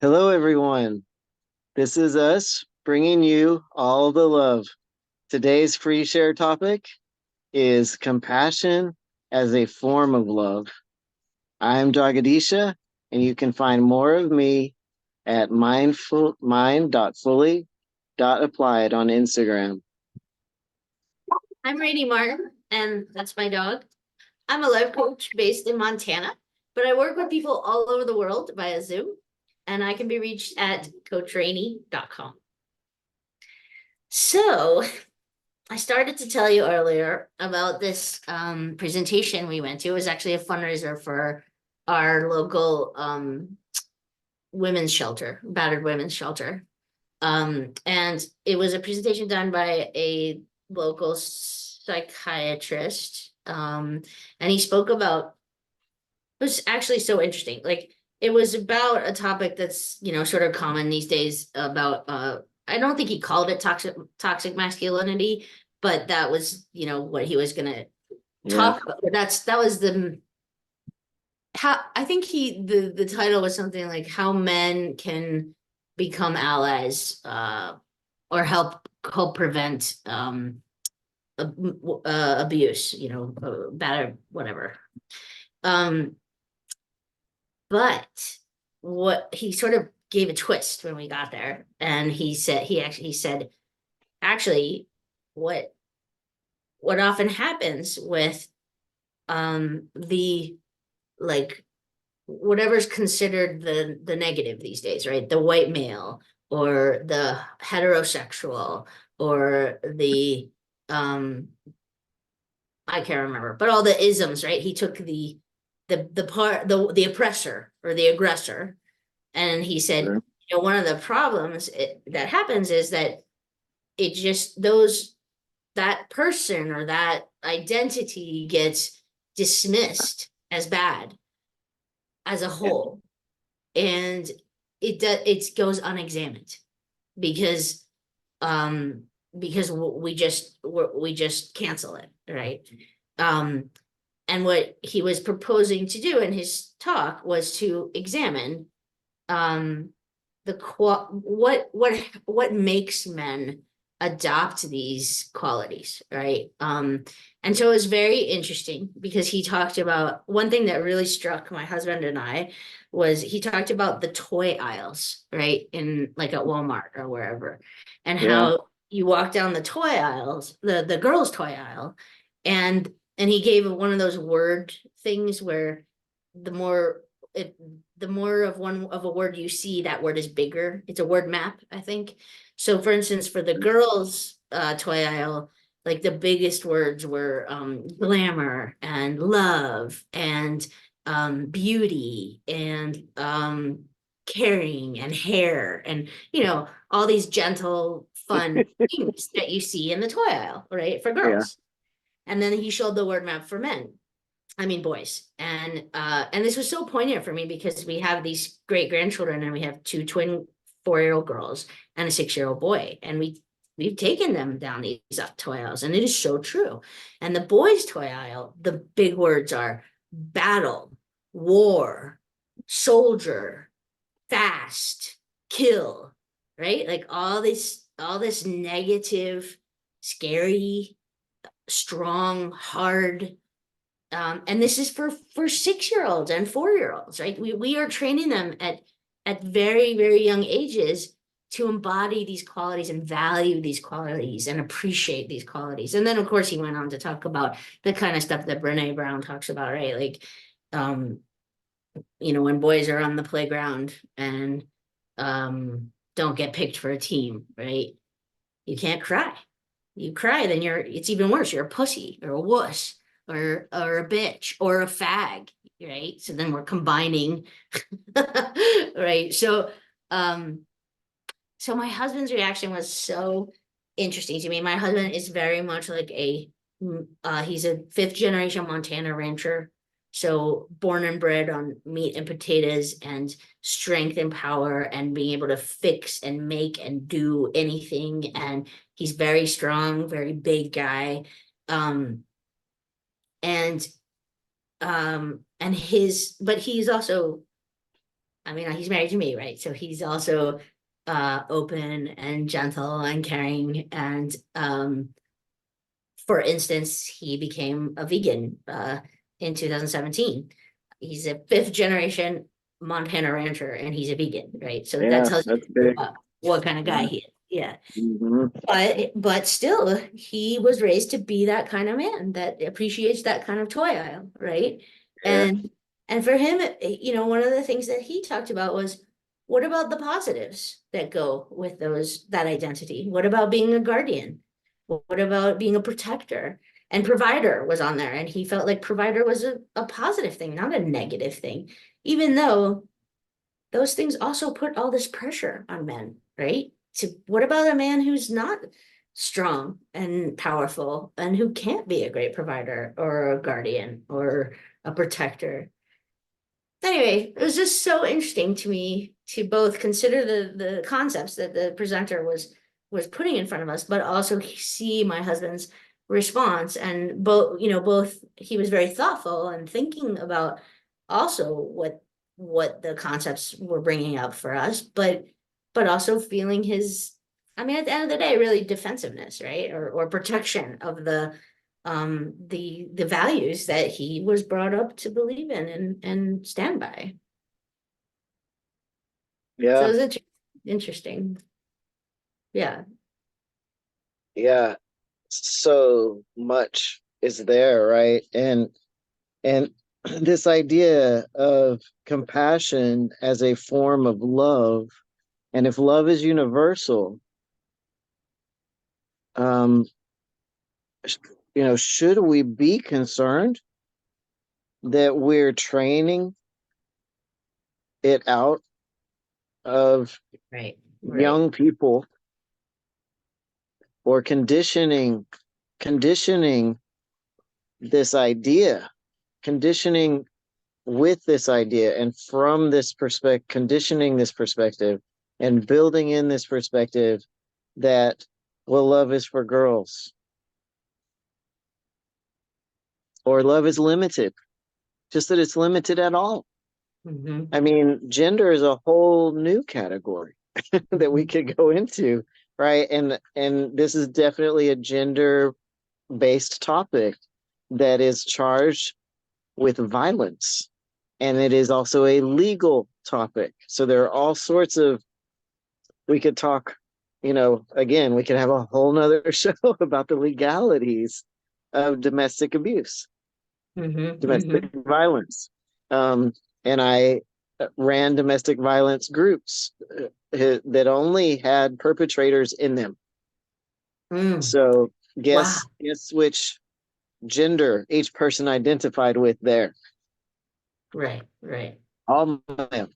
Hello, everyone. This is us bringing you all the love. Today's free share topic is compassion as a form of love. I am Jagadisha, and you can find more of me at mind.fully.applied on Instagram. I'm Rainy Martin, and that's my dog. I'm a life coach based in Montana, but I work with people all over the world via Zoom, and I can be reached at coachrainy.com. So I started to tell you earlier about this presentation we went to. It was actually a fundraiser for our local women's shelter, battered women's shelter. And it was a presentation done by a local psychiatrist. And he spoke about, it was actually so interesting. Like it was about a topic that's, sort of common these days about, I don't think he called it toxic masculinity, but that was, what he was gonna talk about. That was how I think the title was something like how men can become allies, or help prevent abuse, bad, whatever. But what he sort of gave a twist when we got there, and he said, actually, what often happens with the, like, whatever's considered the negative these days, right? The white male or the heterosexual or the I can't remember, but all the isms, right? He took the oppressor or the aggressor, and he said, Sure. one of the problems that happens is that it just that person or that identity gets dismissed as bad as a whole, and it goes unexamined because we just cancel it, right? And what he was proposing to do in his talk was to examine what makes men adopt these qualities, right? And so it was very interesting because he talked about one thing that really struck my husband and I was he talked about the toy aisles, right? In like at Walmart or wherever, and Yeah. how you walk down the toy aisles, the girls' toy aisle, and he gave one of those word things where the more it the more of a word you see, that word is bigger. It's a word map, I think. So for instance, for the girls' toy aisle, like the biggest words were glamour and love and beauty and caring and hair and all these gentle, fun things that you see in the toy aisle, right? For Yeah. girls. And then he showed the word map for men. I mean boys. And this was so poignant for me because we have these great grandchildren and we have two twin 4-year-old girls and a 6-year-old boy. And we've taken them down these toy aisles, and it is so true. And the boys' toy aisle, the big words are battle, war, soldier, fast, kill, right? Like all this negative, scary, strong, hard. And this is for 6-year-olds and 4-year-olds, right? We are training them at very, very young ages to embody these qualities and value these qualities and appreciate these qualities. And then of course he went on to talk about the kind of stuff that Brene Brown talks about, right? Like when boys are on the playground and don't get picked for a team, right? You can't cry. You cry, then it's even worse. You're a pussy or a wuss or a bitch or a fag, right? So then we're combining, right? So so my husband's reaction was so interesting to me. My husband is very much like he's a 5th-generation Montana rancher. So born and bred on meat and potatoes and strength and power and being able to fix and make and do anything. And he's very strong, very big guy. And but he's also I mean, he's married to me, right? So he's also open and gentle and caring. And for instance, he became a vegan in 2017. He's a fifth generation Montana rancher and he's a vegan, right? So that Yeah, tells that's you big. what kind of guy Yeah. he is. Yeah. Hmm. But still, he was raised to be that kind of man that appreciates that kind of toy aisle, right? Yeah. And for him, one of the things that he talked about was, what about the positives that go with that identity? What about being a guardian? What about being a protector? And provider was on there, and he felt like provider was a positive thing, not a negative thing, even though those things also put all this pressure on men, right? To what about a man who's not strong and powerful and who can't be a great provider or a guardian or a protector? Anyway, it was just so interesting to me to both consider the concepts that the presenter was putting in front of us, but also see my husband's response. And both he was very thoughtful and thinking about also what the concepts were bringing up for us, but also feeling his, I mean, at the end of the day, really defensiveness, right? Or protection of the values that he was brought up to believe in and stand by. So it Yeah. was interesting. Yeah. Yeah. So much is there, right? And this idea of compassion as a form of love, and if love is universal, um, should we be concerned that we're training it out of Right. Right. young people or conditioning this idea, conditioning with this idea and from this perspective, conditioning this perspective and building in this perspective that, well, love is for girls or love is limited, just that it's limited at all. Mm-hmm. I mean, gender is a whole new category that we Mm-hmm. could go into, right? And this is definitely a gender based topic that is charged with violence, and it is also a legal topic. So there are all sorts of, we could talk, again, we could have a whole nother show about the legalities of domestic abuse, Mm-hmm. domestic Mm-hmm. violence. And I ran domestic violence groups that only had perpetrators in them. Mm. So Wow. guess which gender each person identified with there. Right. Right. All male,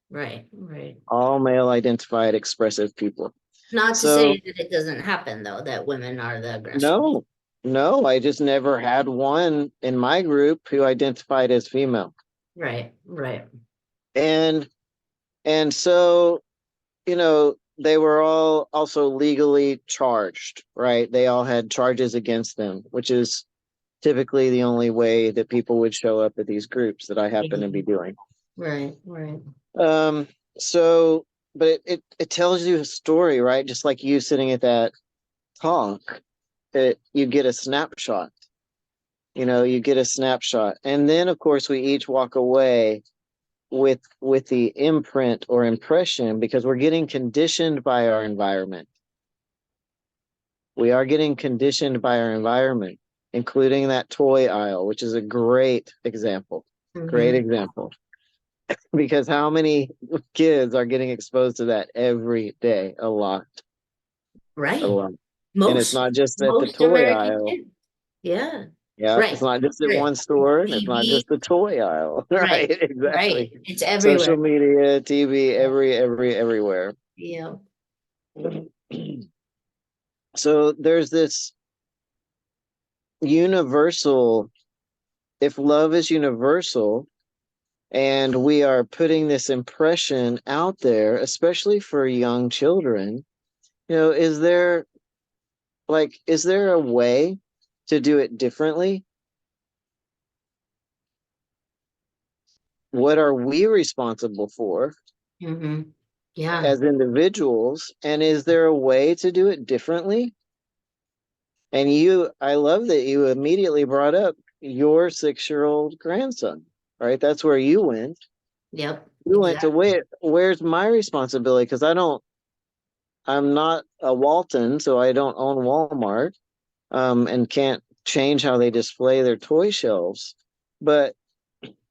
Right. Right. all male identified expressive people. Not to say So that it doesn't happen though, that women are the aggressors. no, no, I just never had one in my group who identified as female. Right. Right. And so, they were all also legally charged, right? They all had charges against them, which is typically the only way that people would show up at these groups that I happen to be Mhm. doing. Right. Right. Um, so, but it tells you a story, right? Just like you sitting at that talk, you get a snapshot. You get a snapshot, and then of course we each walk away with the imprint or impression because we're getting conditioned by our environment. We are getting conditioned by our environment, including that toy aisle, which is a great example. Great Mm-hmm. example. Because how many kids are getting exposed to that every day? A lot, a Right. lot. And it's Most not just at the most toy American aisle. kids. Yeah. Yeah, it's Right. not just at Right. one store, and it's not TV. just the toy aisle. Right, Right. exactly. Right. It's everywhere. Social media, TV, everywhere. Yeah. So there's this universal, if love is universal, and we are putting this impression out there, especially for young children, is there a way to do it differently? what are we responsible for Yeah. as individuals, and is there a way to do it differently? And I love that you immediately brought up your 6-year-old grandson, right? That's where you went. Yep. You went to Exactly. where's my responsibility? Because I'm not a Walton, so I don't own Walmart, and can't change how they display their toy shelves. But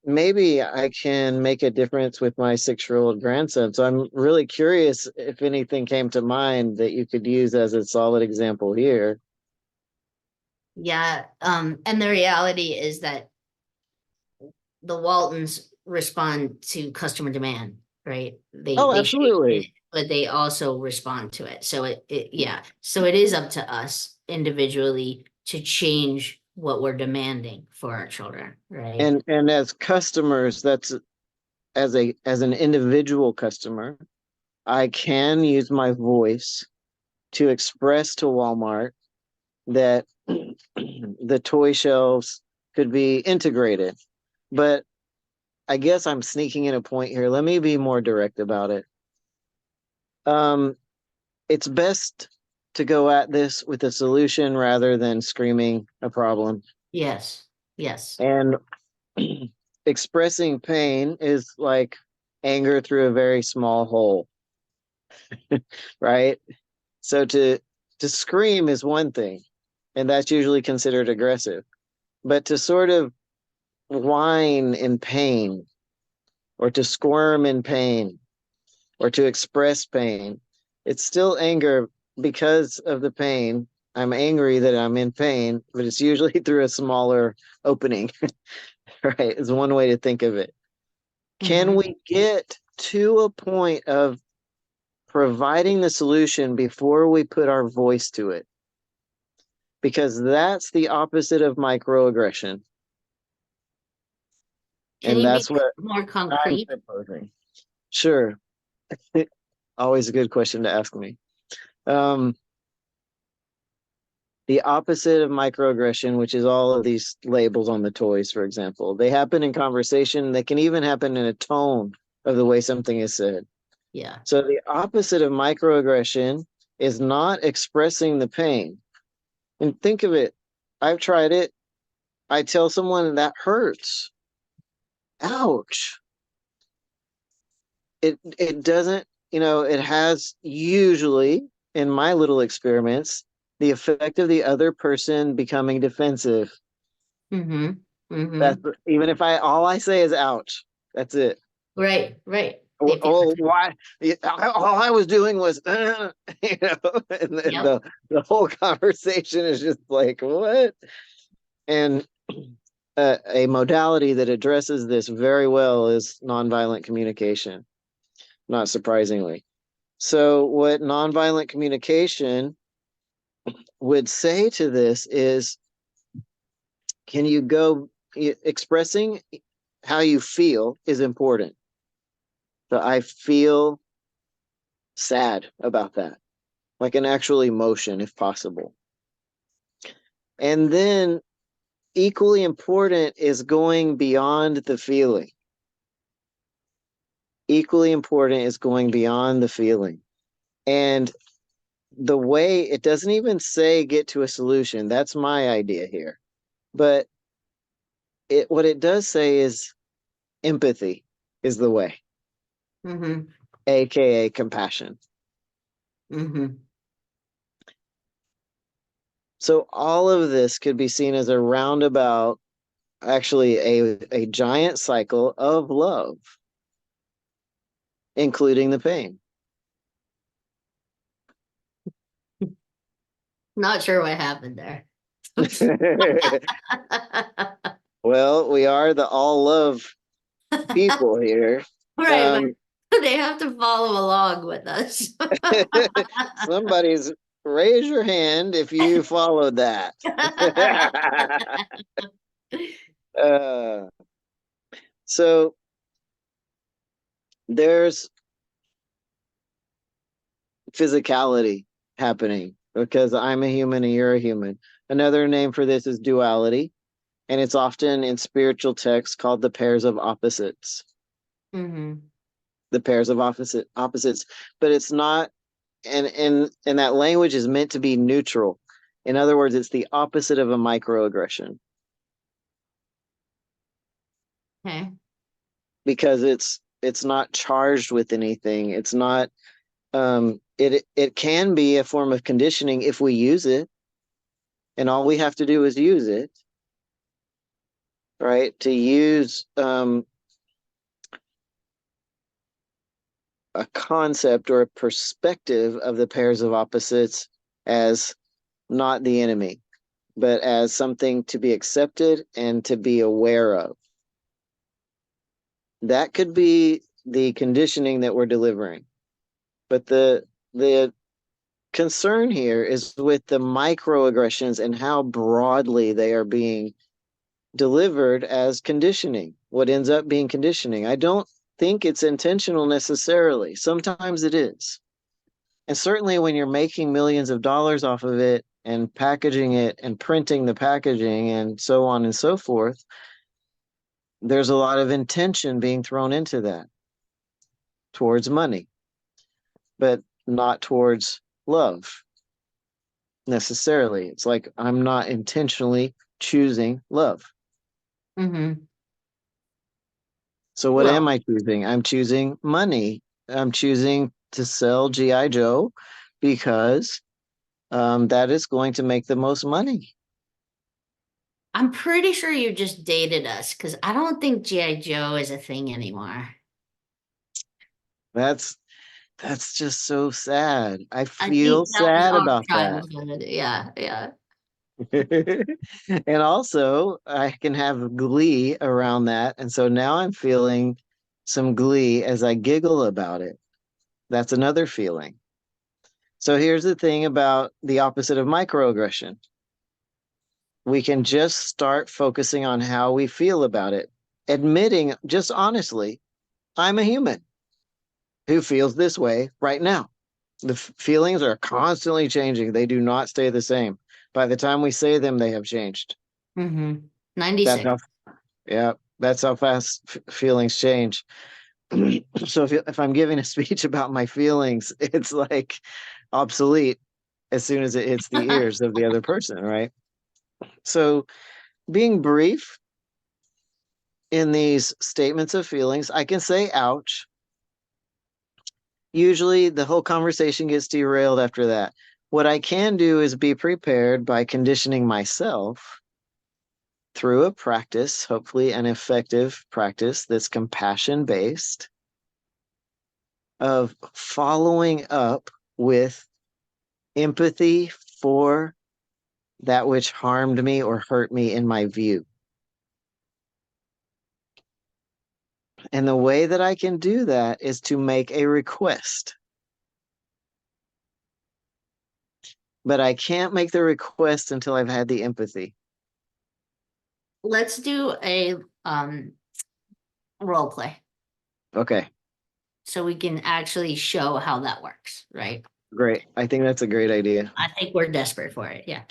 maybe I can make a difference with my 6-year-old grandson. So I'm really curious if anything came to mind that you could use as a solid example here. Yeah. And the reality is that the Waltons respond to customer demand, right? Oh, They shape it, absolutely. but they also respond to it. So yeah. So it is up to us individually to change what we're demanding for our children, right? And as customers, that's as an individual customer, I can use my voice to express to Walmart that the toy shelves could be integrated. But I guess I'm sneaking in a point here. Let me be more direct about it. Um, it's best to go at this with a solution rather than screaming a problem. Yes. Yes. And expressing pain is like anger through a very small hole, right? So to scream is one thing, and that's usually considered aggressive. But to sort of whine in pain, or to squirm in pain, or to express pain, it's still anger because of the pain. I'm angry that I'm in pain, but it's usually through a smaller opening, right? Is one way to think of it. Can Hmm. we get to a point of providing the solution before we put our voice to it? Because that's the opposite of microaggression. Can And you be that's what more I'm concrete? proposing. Sure. Always a good question to ask me. Um, the opposite of microaggression, which is all of these labels on the toys, for example, they happen in conversation. They can even happen in a tone of the way something is said. Yeah. So the opposite of microaggression is not expressing the pain. And think of it. I've tried it. I tell someone that hurts. Ouch. It doesn't, it has usually, in my little experiments, the effect of the other person becoming defensive. Mm-hmm. That's Mm-hmm. even if all I say is ouch. That's it. Right. Right. Oh, They feel oh, it. why? All I was doing was, and then Yep. the whole conversation is just like, what? And a modality that addresses this very well is nonviolent communication, not surprisingly. So, what nonviolent communication would say to this is, can you go expressing how you feel is important. So, I feel sad about that, like an actual emotion, if possible. And then, equally important is going beyond the feeling. Equally important is going beyond the feeling. And the way it doesn't even say get to a solution, that's my idea here. But what it does say is empathy is the way, Mm-hmm. aka compassion. Mm-hmm. So all of this could be seen as a roundabout, actually a giant cycle of love, including the pain. Not sure what happened there. Well, we are the all love people here. Right, Um, but they have to follow along with us. somebody's raise your hand if you followed that. uh, so there's physicality happening because I'm a human and you're a human. Another name for this is duality. and it's often in spiritual texts called the pairs of opposites. Mm-hmm. The pairs of opposites, but it's not, and that language is meant to be neutral. In other words, it's the opposite of a microaggression Okay. because it's not charged with anything. It's not it can be a form of conditioning if we use it, and all we have to do is use it, right? To use a concept or a perspective of the pairs of opposites as not the enemy, but as something to be accepted and to be aware of. That could be the conditioning that we're delivering. But the concern here is with the microaggressions and how broadly they are being delivered as conditioning, what ends up being conditioning. I don't think it's intentional necessarily. Sometimes it is. And certainly when you're making millions of dollars off of it and packaging it and printing the packaging and so on and so forth, there's a lot of intention being thrown into that towards money, but not towards love necessarily. It's like I'm not intentionally choosing love. Mm-hmm. So what am Well, I choosing? I'm choosing money. I'm choosing to sell G.I. Joe because that is going to make the most money. I'm pretty sure you just dated us because I don't think G.I. Joe is a thing anymore. That's that's just so sad. I I feel think that was sad our about that. childhood. Yeah, yeah. And also, I can have glee around that. And so now I'm feeling some glee as I giggle about it. That's another feeling. So here's the thing about the opposite of microaggression. We can just start focusing on how we feel about it, admitting just honestly, I'm a human who feels this way right now. The feelings are constantly changing, they do not stay the same. By the time we say them, they have changed. Mm-hmm. That's 96. how, yeah, that's how fast feelings change. So if I'm giving a speech about my feelings, it's like obsolete as soon as it hits the ears of the other person, right? So being brief in these statements of feelings, I can say ouch. Usually the whole conversation gets derailed after that. What I can do is be prepared by conditioning myself through a practice, hopefully an effective practice that's compassion based, of following up with empathy for that which harmed me or hurt me in my view. And the way that I can do that is to make a request. But I can't make the request until I've had the empathy. Let's do a role play Okay, so we can actually show how that works, right? great. I think that's a great idea. I think we're desperate for it. Yeah.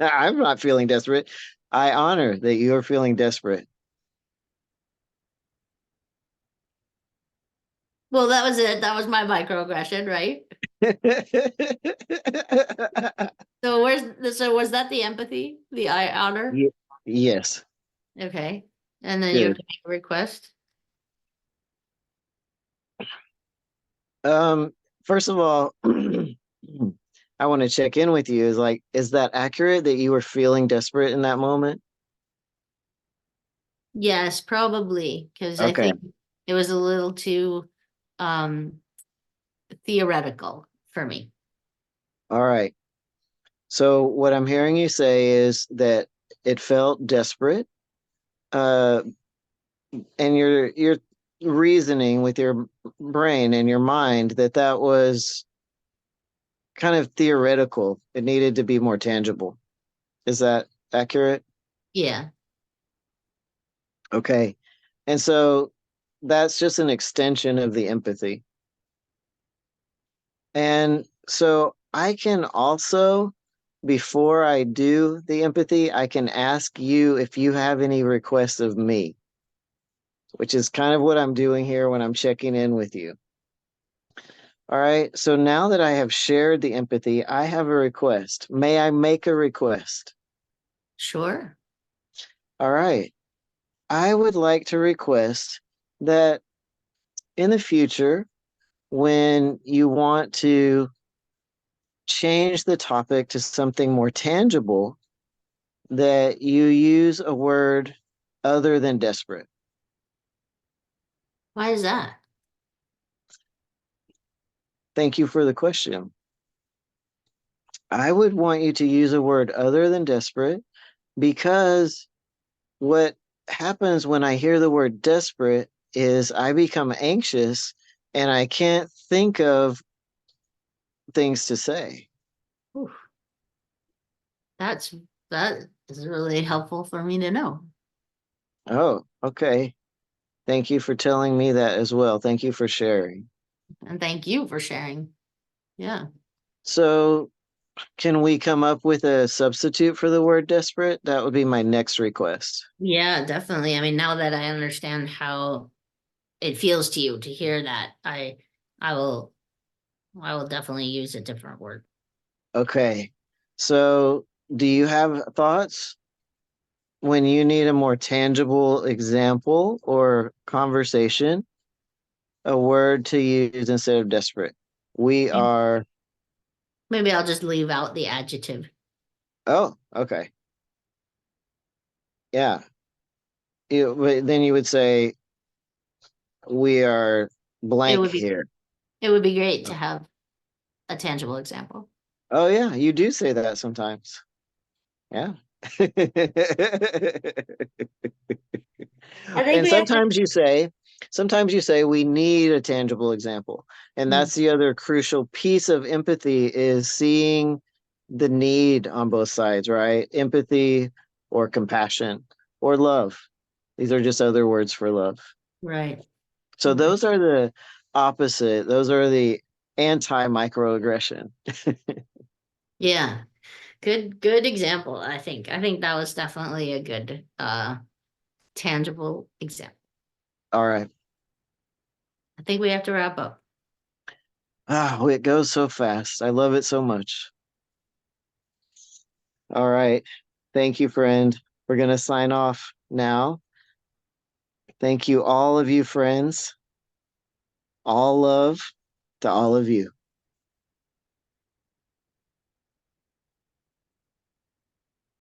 I'm not feeling desperate. I honor that you are feeling desperate. Well, that was it. That was my microaggression, right? So was that the empathy? The I honor? Ye- yes, Okay. And then you have good. to make a request. Um, First of all, I want to check in with you. Is like, is that accurate that you were feeling desperate in that moment? Yes, probably, because I Okay, think it was a little too um theoretical for me. all right. So what I'm hearing you say is that it felt desperate, uh, and you're reasoning with your brain and your mind that that was kind of theoretical. It needed to be more tangible. Is that accurate? Yeah. Okay. And so that's just an extension of the empathy. And so I can also before I do the empathy, I can ask you if you have any requests of me, which is kind of what I'm doing here when I'm checking in with you. All right. So now that I have shared the empathy, I have a request. May I make a request? Sure. All right. I would like to request that in the future, when you want to change the topic to something more tangible, that you use a word other than desperate. Why is that? Thank you for the question. I would want you to use a word other than desperate because what happens when I hear the word desperate is I become anxious and I can't think of things to say. Ooh, that's that is really helpful for me to know. Oh, okay. Thank you for telling me that as well. Thank you for sharing. And thank you for sharing. Yeah. So, can we come up with a substitute for the word desperate? That would be my next request. Yeah, definitely. I mean, now that I understand how it feels to you to hear that, I will I will definitely use a different word. Okay. So, do you have thoughts when you need a more tangible example or conversation, a word to use instead of desperate? We Maybe are, maybe I'll just leave out the adjective. oh, okay. Yeah. But then you would say, we are It blank would be here. it would be great to have a tangible example. Oh, yeah. You do say that sometimes. Yeah. I think And we have to. sometimes you say we need a tangible example. And Mm, that's the other crucial piece of empathy is seeing the need on both sides, right? Empathy or compassion or love. These are just other words for love. right. So Right. those are the opposite. Those are the anti-microaggression. Yeah. Good example, I think. I think that was definitely a good tangible example. All right. I think we have to wrap up. Oh, it goes so fast. I love it so much. All right. Thank you, friend. We're going to sign off now. Thank you, all of you friends. All love to all of you.